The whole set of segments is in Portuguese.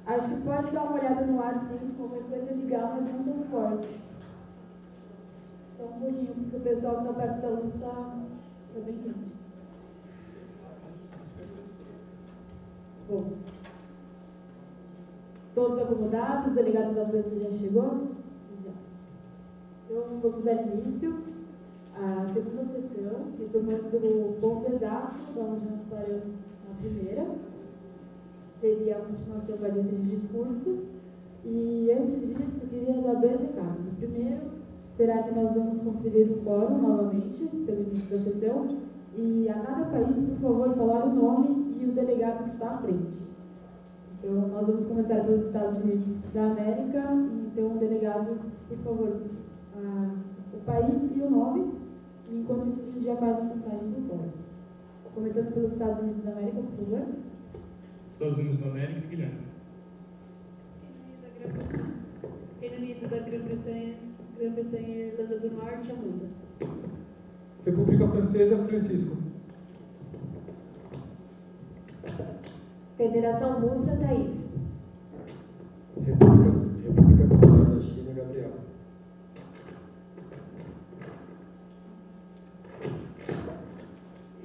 Acho que pode dar uma olhada no ar, sim, qualquer coisa ligar, mas não tão forte. Só um pouquinho, porque o pessoal que está perto da luz está bem quente. Bom. Todos acomodados, o delegado da polícia já chegou? Já. Então, vamos dar início à segunda sessão, retomando o ponto exato da onde nós paramos na primeira. Seria a continuação da lista de discurso. E antes disso, eu queria dar dois recados. O primeiro será que nós vamos conferir o quórum novamente, pelo início da sessão, e a cada país, por favor, falar o nome e o delegado que está à frente. Então, nós vamos começar pelos Estados Unidos da América. Então, delegado, por favor, o país e o nome. E, enquanto isso, a gente já faz a contagem do quórum. Começando pelos Estados Unidos da América, por favor. Estados Unidos da América, Guilherme. Reino Unido da Grã-Bretanha e Irlanda do Norte, Amanda. República Francesa, Francisco. Federação Russa, Thaís. República Popular da China, Gabriel.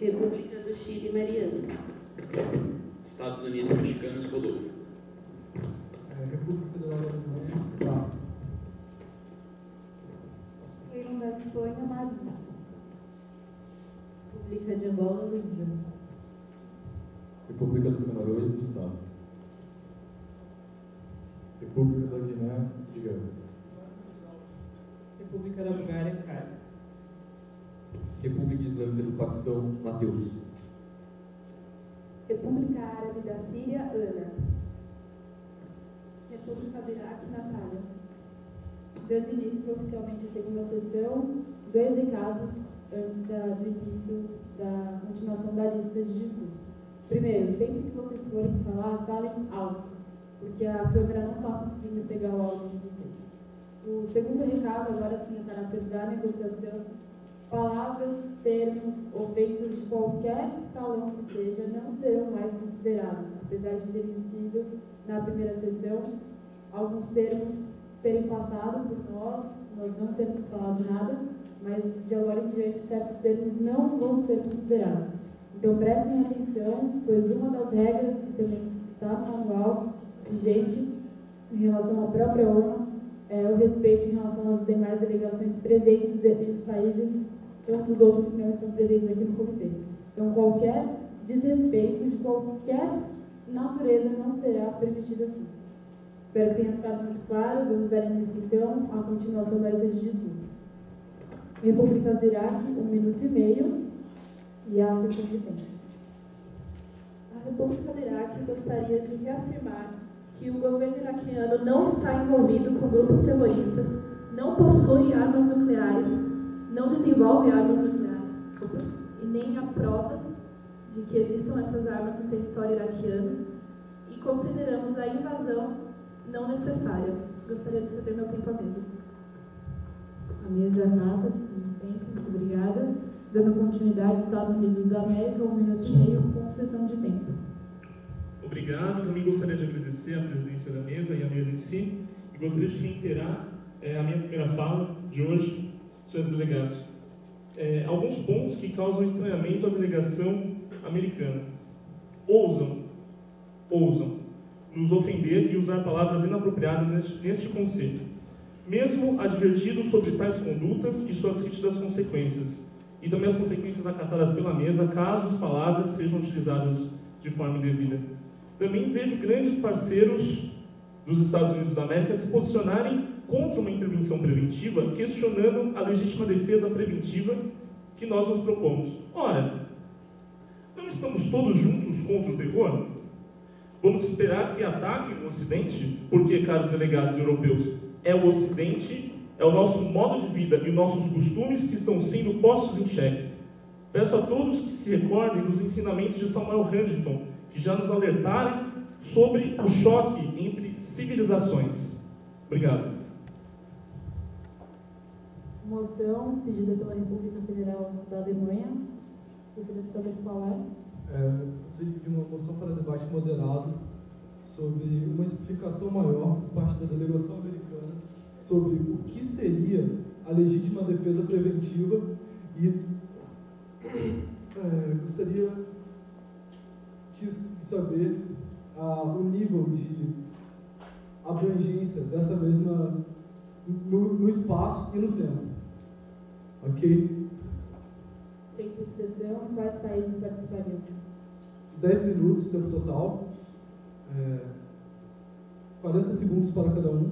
República do Chile, Mariana. Estados Unidos Mexicanos, Rodolfo. República Federal da Alemanha, Vasco. Reino da Espanha, Maria. República de Angola, Luísa. República dos Camarões, Gustavo. República da Guiné, Digão. República da Bulgária, Caio. República Islâmica do Paquistão, Mateus. República Árabe da Síria, Ana. República do Iraque, Natália. Dando início oficialmente à segunda sessão, dois recados antes do início da continuação da lista de discursos. Primeiro, sempre que vocês forem falar, falem alto, porque a câmera não está conseguindo pegar o áudio de vocês. O segundo recado, agora sim, a caráter da negociação, palavras, termos, ofensas de qualquer calão que seja, não serão mais considerados, apesar de terem sido, na primeira sessão, alguns termos terem passado por nós não temos falado nada, mas de agora em diante certos termos não vão ser considerados. Então prestem atenção, pois uma das regras que também está no manual vigente em relação à própria ONU é o respeito em relação às demais delegações presentes nos países, tanto os outros que não estão presentes aqui no comitê. Então qualquer desrespeito de qualquer natureza não será permitido aqui. Espero que tenha ficado muito claro. Vamos dar início então à continuação da lista de discursos. República do Iraque, 1 minuto e meio. E a sessão de tempo. A República do Iraque gostaria de reafirmar que o governo iraquiano não está envolvido com grupos terroristas, não possui armas nucleares, não desenvolve armas nucleares, e nem há provas de que existam essas armas no território iraquiano, e consideramos a invasão não necessária. Gostaria de ceder meu tempo à mesa. A mesa nada, sim, tempo, muito obrigada. Dando continuidade, Estados Unidos da América, 1 minuto e meio, com sessão de tempo. Obrigado. Também gostaria de agradecer a presidência da mesa e a mesa em si, e gostaria de reiterar a minha primeira fala de hoje, senhores delegados. Alguns pontos que causam estranhamento à delegação americana. Ousam nos ofender e usar palavras inapropriadas neste conselho, mesmo advertidos sobre tais condutas e suas rígidas consequências, e também as consequências acatadas pela mesa, caso as palavras sejam utilizadas de forma indevida. Também vejo grandes parceiros dos Estados Unidos da América se posicionarem contra uma intervenção preventiva, questionando a legítima defesa preventiva que nós nos propomos. Ora, não estamos todos juntos contra o terror? Vamos esperar que ataquem o Ocidente? Porque, caros delegados europeus, é o Ocidente, é o nosso modo de vida e os nossos costumes que estão sendo postos em xeque. Peço a todos que se recordem dos ensinamentos de Samuel Huntington, que já nos alertaram sobre o choque entre civilizações. Obrigado. Moção pedida pela República Federal da Alemanha. Gostaria de saber falar. Gostaria de pedir uma moção para debate moderado sobre uma explicação maior por parte da delegação americana sobre o que seria a legítima defesa preventiva e gostaria de saber o nível de abrangência dessa mesma no espaço e no tempo. Ok? Tempo de sessão, quais países participariam? 10 minutos, tempo total. 40 segundos para cada um.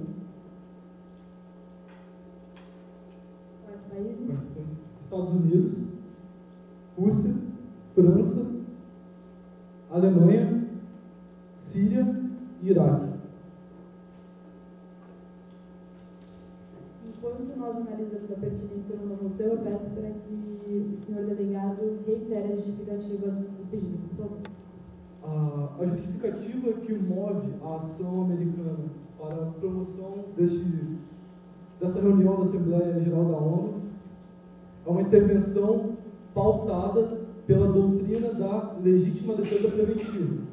Quais países? Estados Unidos, Rússia, França, Alemanha, Síria e Iraque. Enquanto nós analisamos a pertinência ou não moção, eu peço para que o senhor delegado reitere a justificativa do pedido, por favor. A justificativa que move a ação americana para a promoção dessa reunião da Assembleia Geral da ONU é uma intervenção pautada pela doutrina da legítima defesa preventiva.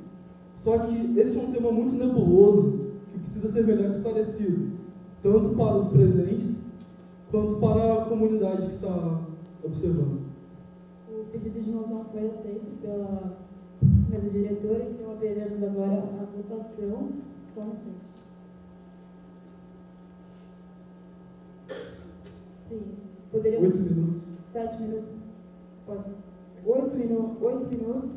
Só que esse é um tema muito nebuloso que precisa ser melhor esclarecido, tanto para os presentes quanto para a comunidade que está observando. O pedido de moção foi aceito pela mesa diretora, então abriremos agora a votação. Só um instante. Sim. Poderíamos... 8 minutos. 7 minutos? Pode. 8 minutos.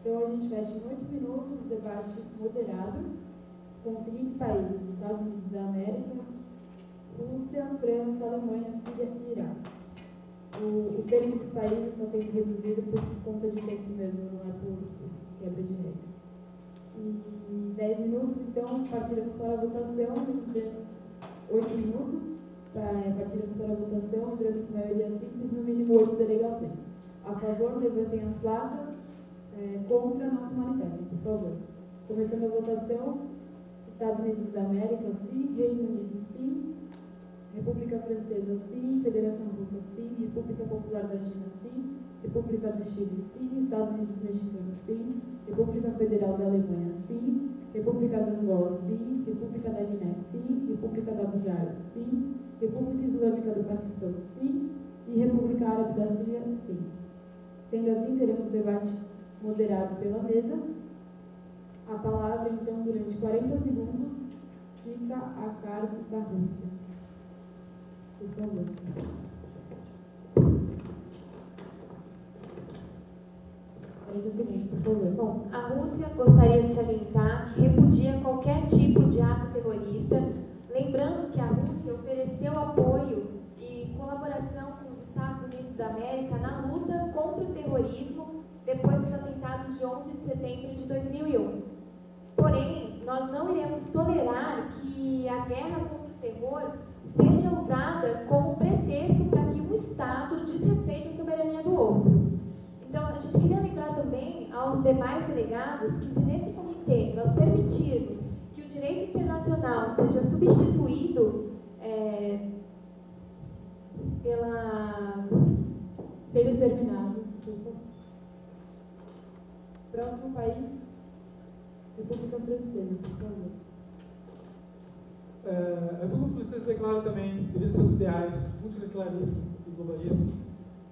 Então a gente fecha em 8 minutos o debate moderado com os seguintes países: Estados Unidos da América, Rússia, França, Alemanha, Síria e Iraque. O tempo dos países está sendo reduzido por conta de tempo mesmo, não é por quebra de regra. E 10 minutos, então, partiremos para a votação, 8 minutos, partiremos para a votação, lembrando que maioria simples, no mínimo 8 delegações. A favor, levantem as placas, contra, não se manifestem, por favor. Começando a votação, Estados Unidos da América, sim, Reino Unido, sim, República Francesa, sim, Federação Russa, sim, República Popular da China, sim, República do Chile, sim, Estados Unidos Mexicanos, sim, República Federal da Alemanha, sim, República da Angola, sim, República da Guiné, sim, República da Bulgária, sim, República Islâmica do Paquistão, sim, e República Árabe da Síria, sim. Sendo assim, teremos um debate moderado pela mesa. A palavra, então, durante 40 segundos, fica a cargo da Rússia. Por favor. Bom, a Rússia gostaria de salientar que repudia qualquer tipo de ato terrorista, lembrando que a Rússia ofereceu apoio e colaboração com os Estados Unidos da América na luta contra o terrorismo depois dos atentados de 11 de setembro de 2001. Porém, nós não iremos tolerar que a guerra contra o terror seja usada como pretexto para que um Estado desrespeite a soberania do outro. Então, a gente queria lembrar também aos demais delegados que se nesse comitê nós permitirmos que o direito internacional seja substituído pela... Tempo terminado, desculpa. Próximo país, República Francesa, por favor. A República Francesa declara também, devido aos seus ideais multilateralismo e globalismo,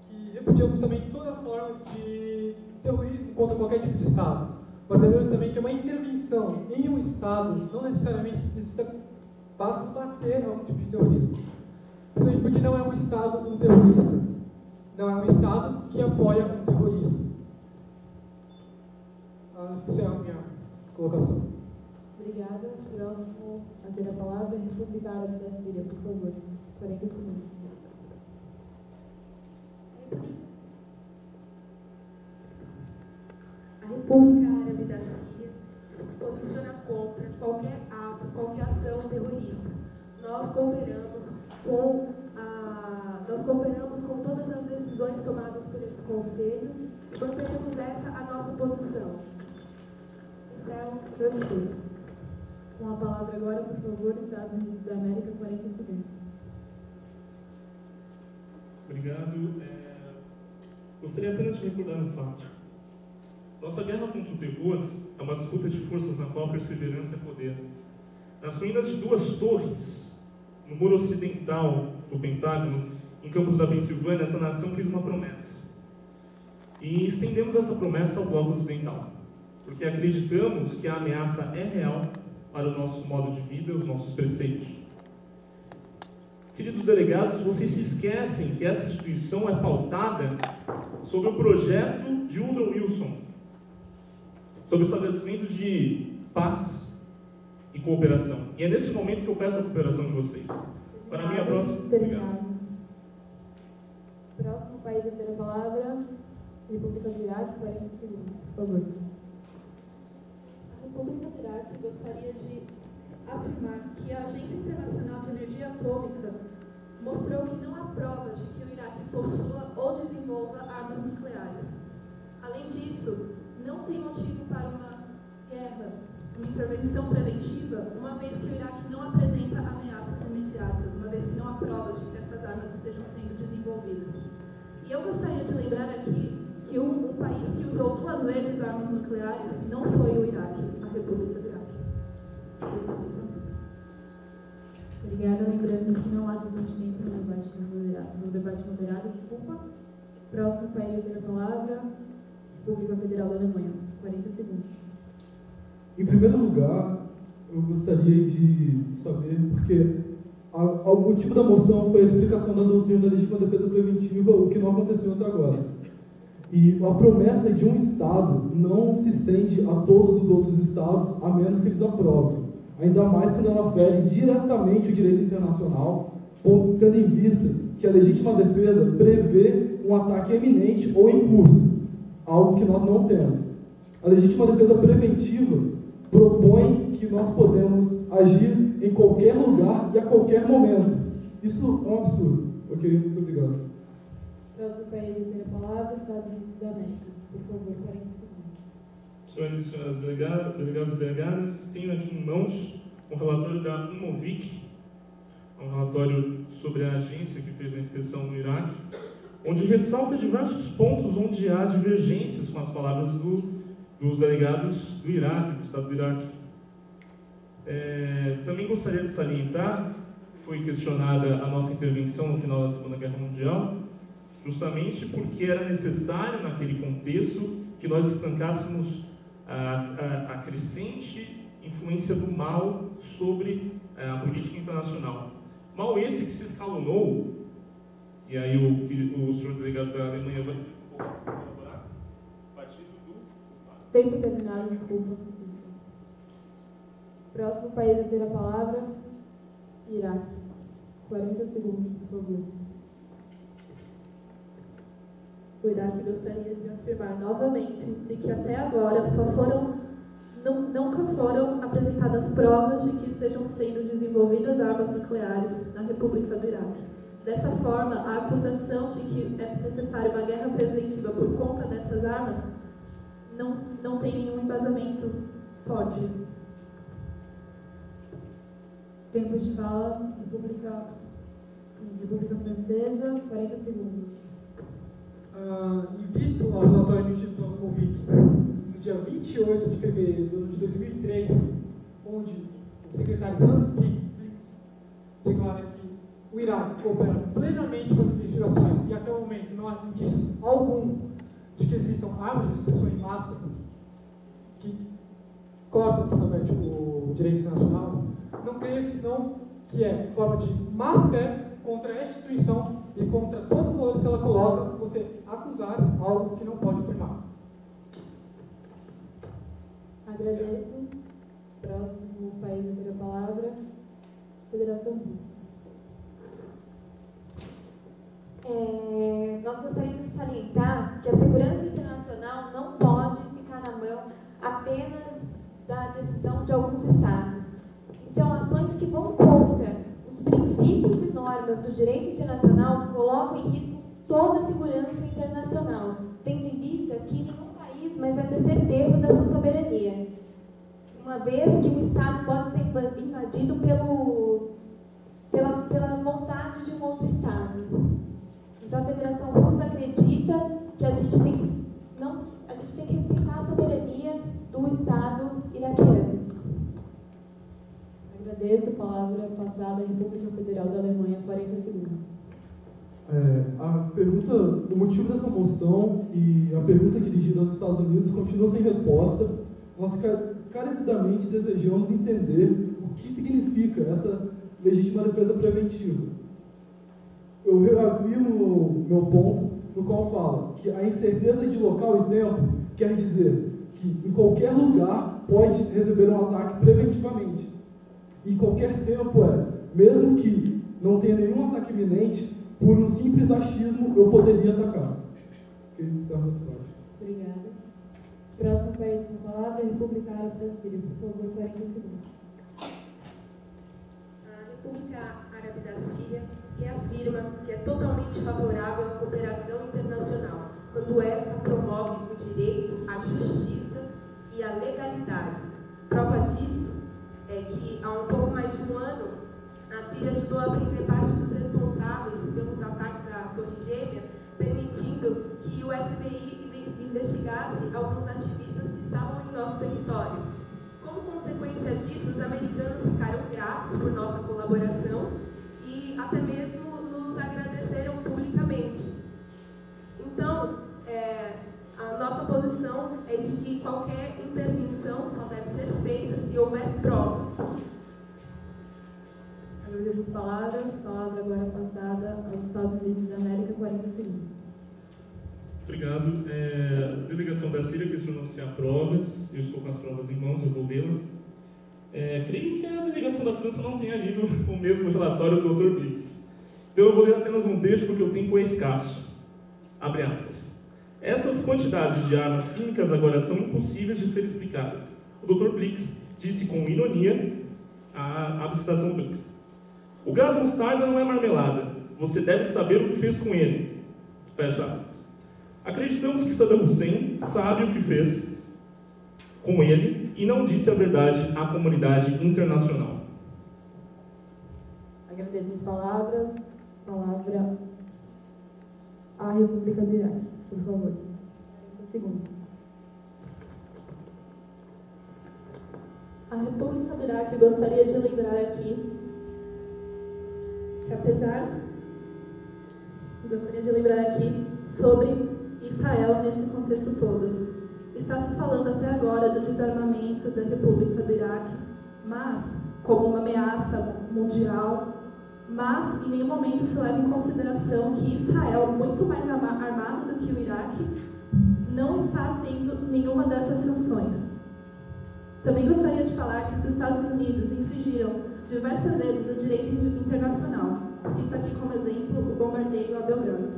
que repudiamos também toda forma de terrorismo contra qualquer tipo de Estado. Mas sabemos também que uma intervenção em um Estado não necessariamente precisa combater algum tipo de terrorismo. Principalmente porque não é um Estado um terrorista. Não é um Estado que apoia um terrorismo. Essa é a minha colocação. Obrigada. Próximo a ter a palavra, República Árabe da Síria, por favor. 40 segundos. A República Árabe da Síria se posiciona contra qualquer ato, qualquer ação terrorista. Nós cooperamos com todas as decisões tomadas por esse Conselho e manteremos essa a nossa posição. Encerro meu discurso. Com a palavra agora, por favor, Estados Unidos da América, 40 segundos. Obrigado. Gostaria apenas de recordar um fato. Nossa guerra contra o terror é uma disputa de forças na qual perseverança é poder. Nas ruínas de duas torres, no muro ocidental do Pentágono, em campos da Pensilvânia, essa nação fez uma promessa. E estendemos essa promessa ao bloco ocidental, porque acreditamos que a ameaça é real para o nosso modo de vida, os nossos preceitos. Queridos delegados, vocês se esquecem que essa instituição é pautada sobre o projeto de Woodrow Wilson, sobre o estabelecimento de paz e cooperação. E é nesse momento que eu peço a cooperação de vocês. Para mim, a próxima. Obrigado. Próximo país a ter a palavra, República do Iraque, 40 segundos, por favor. A República do Iraque gostaria de afirmar que a Agência Internacional de Energia Atômica mostrou que não há provas de que o Iraque possua ou desenvolva armas nucleares. Além disso, não tem motivo para uma guerra, uma intervenção preventiva, uma vez que o Iraque não apresenta ameaças imediatas, uma vez que não há provas de que essas armas estejam sendo desenvolvidas. E eu gostaria de lembrar aqui que um país que usou 2 vezes armas nucleares não foi o Iraque, a República do Iraque. Obrigada. Lembrando que não há sessão de tempo no debate moderado. Desculpa. Próximo país a ter a palavra, República Federal da Alemanha. 40 segundos. Em primeiro lugar, eu gostaria de saber, porque o motivo da moção foi a explicação da doutrina da legítima defesa preventiva, o que não aconteceu até agora. E a promessa de um Estado não se estende a todos os outros Estados, a menos que eles aprovem. Ainda mais quando ela fere diretamente o direito internacional, tendo em vista que a legítima defesa prevê um ataque eminente ou em curso, algo que nós não temos. A legítima defesa preventiva propõe que nós podemos agir em qualquer lugar e a qualquer momento. Isso é um absurdo. Ok? Muito obrigado. Próximo país a ter a palavra, Estados Unidos da América. Por favor, 40 segundos. Senhores e senhoras delegados e delegadas, tenho aqui em mãos um relatório da UNOVIC, um relatório sobre a agência que fez a inspeção no Iraque, onde ressalta diversos pontos onde há divergências com as palavras dos delegados do Iraque, do Estado do Iraque. Também gostaria de salientar, foi questionada a nossa intervenção no final da Segunda Guerra Mundial, justamente porque era necessário, naquele contexto, que nós estancássemos a crescente influência do mal sobre a política internacional. Mal esse que se escalonou, e aí o senhor delegado da Alemanha vai colaborar, partido do... Tempo terminado, desculpa. Próximo país a ter a palavra, Iraque. 40 segundos, por favor. O Iraque gostaria de afirmar novamente de que até agora nunca foram apresentadas provas de que estejam sendo desenvolvidas armas nucleares na República do Iraque. Dessa forma, a acusação de que é necessária uma guerra preventiva por conta dessas armas não tem nenhum embasamento forte. Tempo de fala, República Francesa, 40 segundos. Em vista ao relatório emitido pela UNOVIC, no dia 28 de fevereiro de 2003, onde o secretário Hans Blix declara que o Iraque coopera plenamente com as investigações e até o momento não há indícios algum de que existam armas de destruição em massa que cortam totalmente o direito internacional, não creio que senão que é forma de má fé contra a instituição e contra todos os valores que ela coloca, você acusar algo que não pode afirmar. Agradeço. Próximo país a ter a palavra, Federação Russa. Nós gostaríamos de salientar que a segurança internacional não pode ficar na mão apenas da decisão de alguns estados. Então, ações que vão contra os princípios e normas do direito internacional colocam em risco toda a segurança internacional, tendo em vista que nenhum país mais vai ter certeza da sua soberania, uma vez que um Estado pode ser invadido pela vontade de um outro Estado. Então, a Federação Russa acredita que a gente tem que respeitar a soberania do Estado Agradeço. A palavra passada à República Federal da Alemanha, 40 segundos. O motivo dessa moção e a pergunta dirigida aos Estados Unidos continua sem resposta. Nós carecidamente desejamos entender o que significa essa legítima defesa preventiva. Eu reafirmo o meu ponto, no qual fala que a incerteza de local e tempo quer dizer que em qualquer lugar pode receber um ataque preventivamente. E qualquer tempo mesmo que não tenha nenhum ataque iminente, por um simples achismo eu poderia atacar. Obrigada. Próximo país com a palavra, a República Árabe da Síria. Por favor, 40 segundos. A República Árabe da Síria reafirma que é totalmente favorável à cooperação internacional, quando esta promove o direito, a justiça e a legalidade. Prova disso é que, há um pouco mais de um ano, a Síria ajudou a prender parte dos responsáveis pelos ataques à Torre Gêmea, permitindo que o FBI investigasse alguns ativistas que estavam em nosso território. Como consequência disso, os americanos ficaram gratos por nossa colaboração e até mesmo nos agradeceram publicamente. Então, a nossa posição é de que qualquer intervenção só deve ser feita se houver prova. Agradeço as palavras. Palavra agora passada aos Estados Unidos da América, 40 segundos. Obrigado. A delegação da Síria questionou se há provas. Eu estou com as provas em mãos, eu vou vê-las. Creio que a delegação da França não tenha lido o mesmo relatório do Dr. Blix. Então eu vou ler apenas um texto porque o tempo é escasso. Abre aspas. Essas quantidades de armas químicas agora são impossíveis de ser explicadas. O Dr. Blix disse com ironia a citação Blix. O gás mostarda não é marmelada. Você deve saber o que fez com ele. Fecha aspas. Acreditamos que Saddam Hussein sabe o que fez com ele e não disse a verdade à comunidade internacional. Agradeço as palavras. Palavra à República do Iraque, por favor. 40 segundos. A República do Iraque gostaria de lembrar aqui que, gostaria de lembrar aqui sobre Israel nesse contexto todo. Está se falando até agora do desarmamento da República do Iraque, mas como uma ameaça mundial, mas em nenhum momento se leva em consideração que Israel, muito mais armado do que o Iraque, não está tendo nenhuma dessas sanções. Também gostaria de falar que os Estados Unidos infringiram diversas vezes o direito internacional. Cito aqui como exemplo o bombardeio a Belgrado.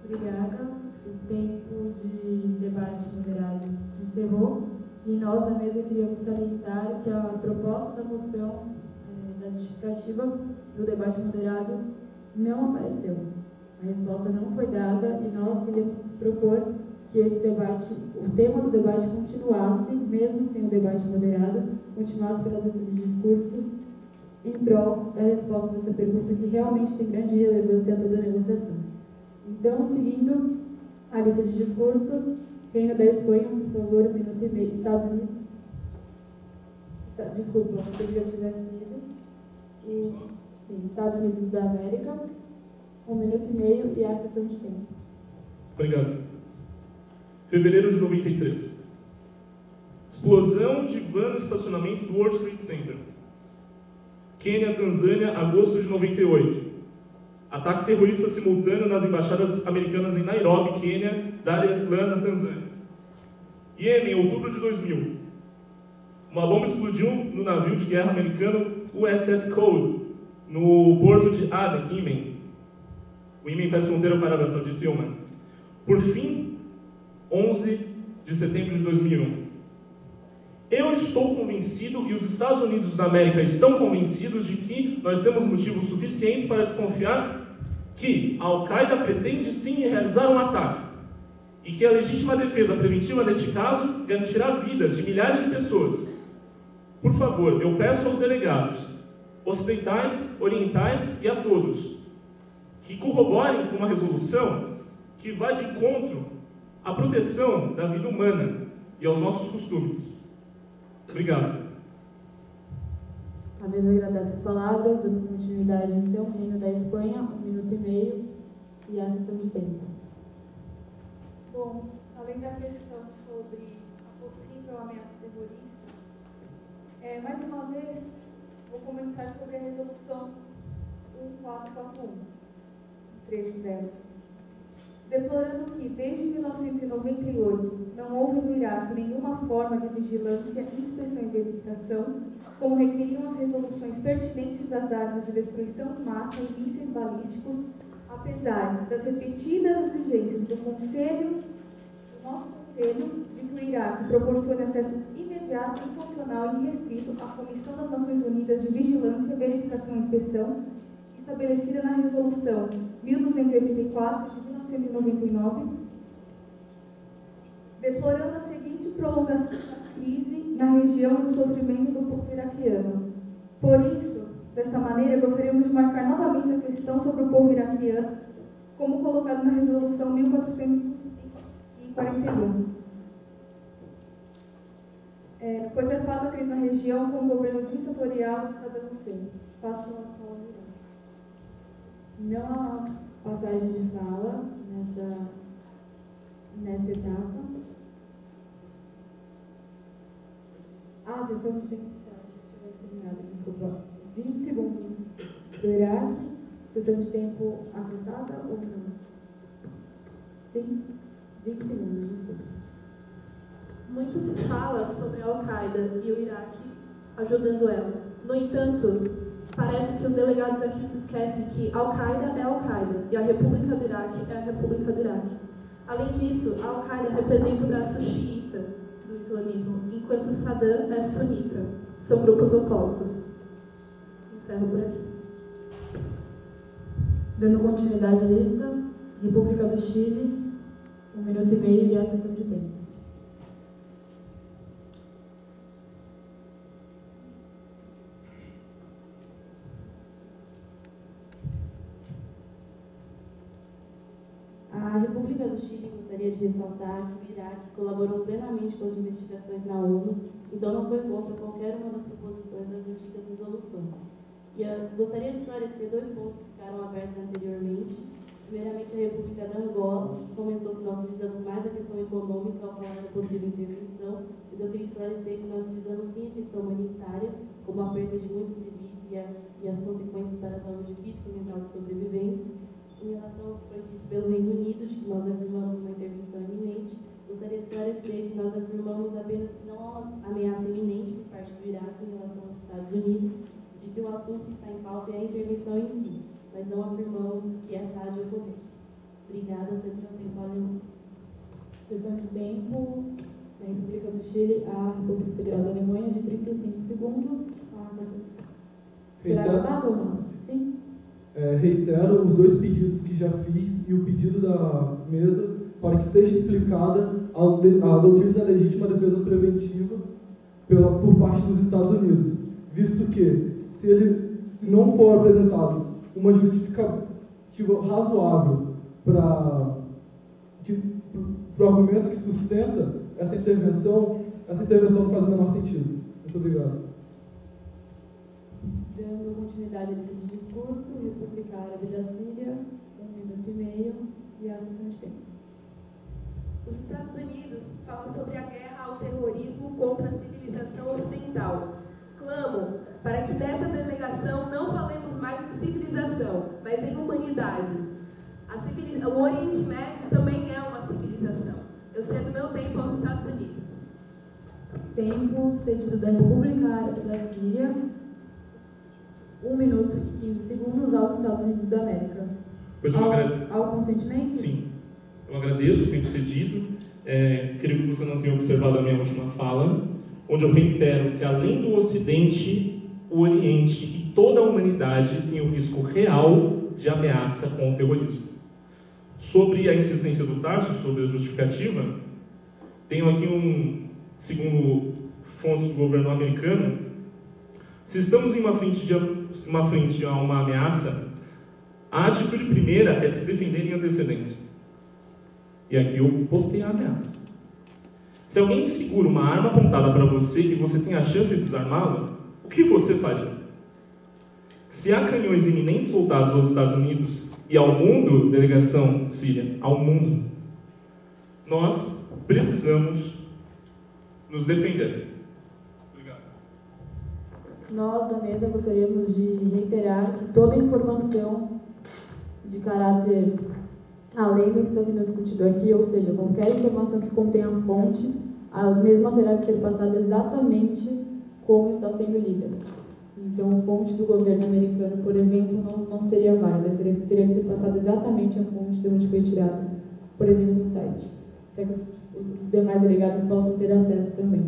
Obrigada. O tempo de debate moderado se encerrou e nós da mesa queríamos salientar que a proposta da moção da justificativa do debate moderado não apareceu. A resposta não foi dada e nós queríamos propor que esse debate, o tema do debate continuasse, mesmo sem o debate moderado, continuasse pelas listas de discursos em prol da resposta dessa pergunta que realmente tem grande relevância a toda a negociação. Então, seguindo a lista de discurso, Reino da Espanha, por favor, 1 minuto e meio. Estados Unidos. Desculpa, se já tivesse sido. Sim, Estados Unidos da América, 1 minuto e meio e a sessão de tempo. Obrigado. Fevereiro de 93. Explosão de van no estacionamento do World Trade Center. Quênia, Tanzânia, agosto de 98. Ataque terrorista simultâneo nas embaixadas americanas em Nairobi, Quênia, Dar es Salaam, Tanzânia. Iêmen, outubro de 2000. Uma bomba explodiu no navio de guerra americano USS Cole, no porto de Aden, Iêmen. O Iêmen faz fronteira para a Arábia Saudita e Oman. Por fim, 11 de setembro de 2001. Eu estou convencido, e os Estados Unidos da América estão convencidos, de que nós temos motivos suficientes para desconfiar que a Al-Qaeda pretende sim realizar um ataque, e que a legítima defesa preventiva neste caso garantirá vidas de milhares de pessoas. Por favor, eu peço aos delegados, ocidentais, orientais e a todos, que corroborem com uma resolução que vá de encontro à proteção da vida humana e aos nossos costumes. Obrigado. A mesa agradece as palavras, dando continuidade, então, o Reino da Espanha, 1 minuto e meio, e a sessão de tempo. Bom, além da questão sobre a possível ameaça terrorista, mais uma vez, vou comentar sobre a resolução 1441, trecho dela. Deplorando que, desde 1998, não houve no Iraque nenhuma forma de vigilância, inspeção e verificação, como requeriam as resoluções pertinentes das armas de destruição de massa e mísseis balísticos, apesar das repetidas exigências do nosso Conselho, de que o Iraque proporcione acesso imediato, incondicional e irrestrito à Comissão das Nações Unidas de Vigilância, Verificação e Inspeção, estabelecida na Resolução 1284 de 1999, deplorando a seguinte prolongação da crise na região do sofrimento do povo iraquiano. Por isso, desta maneira, gostaríamos de marcar novamente a questão sobre o povo iraquiano, como colocado na Resolução 1441. Pois é fato a crise na região com o governo ditatorial de Saddam Hussein. Passo a palavra. Não há passagem de fala nessa etapa. A sessão de tempo já terminada, desculpa. 20 segundos do Iraque. Sessão de tempo acreditada ou não? Sim? 20 segundos, desculpa. Muito se fala sobre a Al-Qaeda e o Iraque ajudando ela. No entanto, parece que os delegados aqui se esquecem que Al-Qaeda é Al-Qaeda e a República do Iraque é a República do Iraque. Além disso, a Al-Qaeda representa o braço xiita do islamismo, enquanto Saddam é sunita. São grupos opostos. Encerro por aqui. Dando continuidade à lista, República do Chile, 1 minuto e meio e a sessão de tempo. A República do Chile gostaria de ressaltar que o Iraque colaborou plenamente com as investigações na ONU, então não foi contra qualquer uma das proposições das antigas resoluções. E gostaria de esclarecer 2 pontos que ficaram abertos anteriormente. Primeiramente, a República da Angola comentou que nós visamos mais a questão econômica ao falar da possível intervenção, mas eu queria esclarecer que nós visamos sim a questão humanitária, como a perda de muitos civis e as consequências para a saúde física e mental dos sobreviventes. Em relação ao que foi dito pelo Reino Unido, de que nós afirmamos uma intervenção iminente, gostaria de esclarecer que nós afirmamos apenas que não há uma ameaça iminente por parte do Iraque em relação aos Estados Unidos, de que o assunto que está em pauta é a intervenção em si, mas não afirmamos que essa há de ocorrer. Obrigada, sessão de tempo alemão. Sessão de tempo da República do Chile à República Federal da Alemanha de 35 segundos. Será gravado ou não? Sim? Reitero os 2 pedidos que já fiz e o pedido da mesa para que seja explicada a doutrina da legítima defesa preventiva por parte dos Estados Unidos, visto que, se não for apresentado uma justificativa razoável para o argumento que sustenta essa intervenção não faz o menor sentido. Muito obrigado. Dando continuidade a esse discurso, República Árabe da Síria, 1 minuto e meio e a sessão de tempo. Os Estados Unidos falam sobre a guerra ao terrorismo contra a civilização ocidental. Clamo para que dessa delegação não falemos mais em civilização, mas em humanidade. O Oriente Médio também é uma civilização. Eu cedo meu tempo aos Estados Unidos. Tempo cedido da República Árabe da Síria, 1 minuto e 15 segundos aos Estados Unidos da América. Ao consentimento? Sim. Eu agradeço o tempo cedido. Creio que você não tenha observado a minha última fala, onde eu reitero que, além do Ocidente, o Oriente e toda a humanidade têm o risco real de ameaça com o terrorismo. Sobre a insistência do Tarso, sobre a justificativa, tenho aqui segundo fontes do governo americano, se estamos em uma frente a uma ameaça, a atitude primeira é de se defender em antecedência. E aqui eu postei a ameaça. Se alguém segura uma arma apontada para você e você tem a chance de desarmá-la, o que você faria? Se há canhões iminentes voltados aos Estados Unidos e ao mundo, delegação síria, ao mundo, nós precisamos nos defender. Obrigado. Nós, da mesa, gostaríamos de reiterar que toda informação de caráter além do que está sendo discutido aqui, ou seja, qualquer informação que contenha a fonte, a mesma terá que ser passada exatamente como está sendo lida. Então, a fonte do governo americano, por exemplo, não seria válida, teria que ser passada exatamente a fonte de onde foi tirada, por exemplo, do site, para que os demais delegados possam ter acesso também.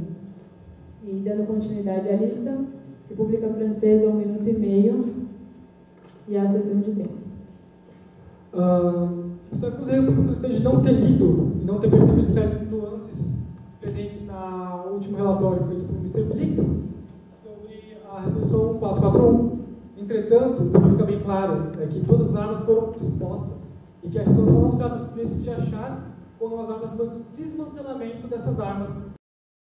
E, dando continuidade à lista, República Francesa, 1 minuto e meio, e a sessão de tempo. Você acusei o República Francesa de não ter lido e não ter percebido certas nuances presentes no último relatório feito por Mr. Blix sobre a resolução 441. Entretanto, o que fica bem claro é que todas as armas foram dispostas e que a resolução não se trata de achar quando as armas foram desmantelamento dessas armas